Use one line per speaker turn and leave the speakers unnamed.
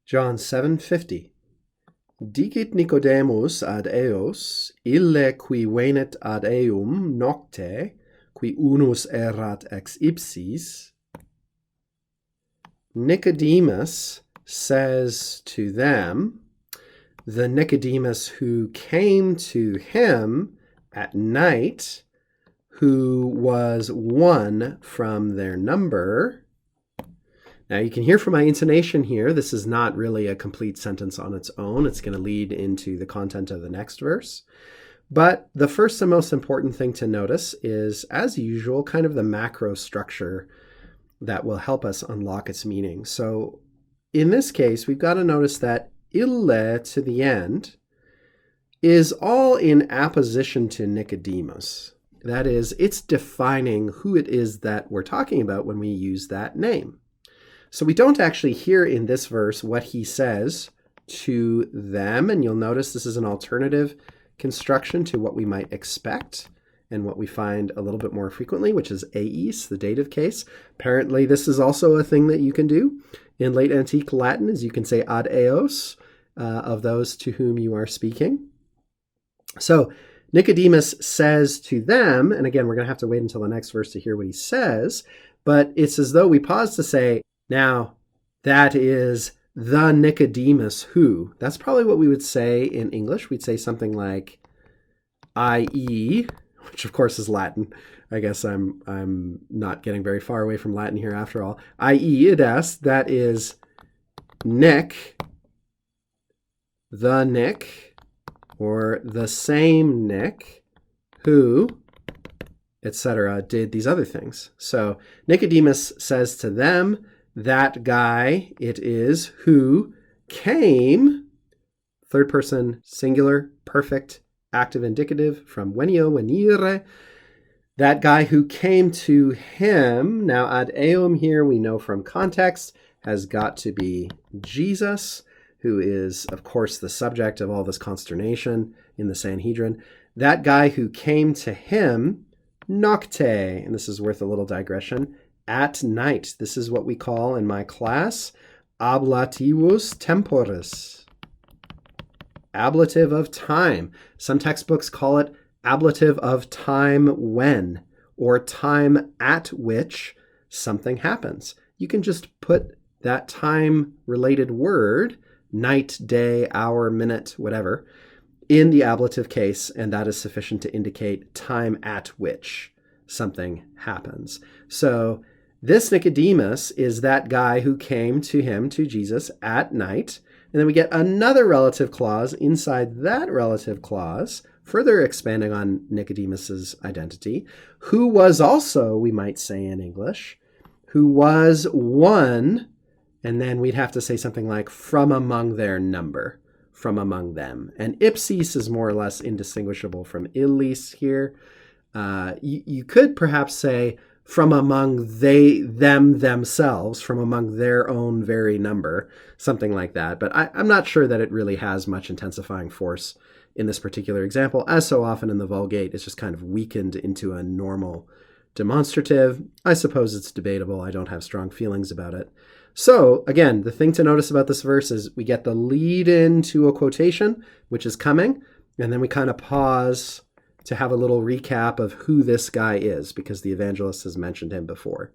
John 7:50. Dicit Nicodemus ad eos, ille qui venet ad eum nocte, qui unus erat ex ipsis. Nicodemus says to them, the Nicodemus who came to him at night, who was one from their number. Now you can hear from my intonation here, this is not really a complete sentence on its own. It's going to lead into the content of the next verse. But the first and most important thing to notice is, as usual, kind of the macro structure that will help us unlock its meaning. So in this case, we've got to notice that ille to the end is all in apposition to Nicodemus. That is, it's defining who it is that we're talking about when we use that name. So we don't actually hear in this verse what he says to them, and you'll notice this is an alternative construction to what we might expect and what we find a little bit more frequently, which is eis, the dative case. Apparently this is also a thing that you can do in late antique Latin, is you can say ad eos of those to whom you are speaking. So Nicodemus says to them, and again, we're going to have to wait until the next verse to hear what he says, but it's as though we pause to say, now, that is the Nicodemus who. That's probably what we would say in English. We'd say something like, i.e., which of course is Latin. I guess I'm not getting very far away from Latin here after all. I.e., erat, that is Nick, the Nick, or the same Nick, who, etc., did these other things. So Nicodemus says to them, that guy it is who came, third person singular, perfect, active indicative from venio, venire, that guy who came to him. Now ad eum here we know from context has got to be Jesus, who is of course the subject of all this consternation in the Sanhedrin. That guy who came to him nocte, and this is worth a little digression, at night. This is what we call in my class ablativus temporis, ablative of time. Some textbooks call it ablative of time when, or time at which something happens. You can just put that time-related word, night, day, hour, minute, whatever, in the ablative case, and that is sufficient to indicate time at which something happens. So this Nicodemus is that guy who came to him, to Jesus, at night. And then we get another relative clause inside that relative clause, further expanding on Nicodemus's identity, who was also, we might say in English, who was one, and then we'd have to say something like from among their number, from among them. And ipsis is more or less indistinguishable from illis here. You could perhaps say from among them themselves, from among their own very number, something like that. But I'm not sure that it really has much intensifying force in this particular example. As so often in the Vulgate, it's just kind of weakened into a normal demonstrative. I suppose it's debatable. I don't have strong feelings about it. So again, the thing to notice about this verse is we get the lead into a quotation, which is coming, and then we kind of pause to have a little recap of who this guy is, because the evangelist has mentioned him before.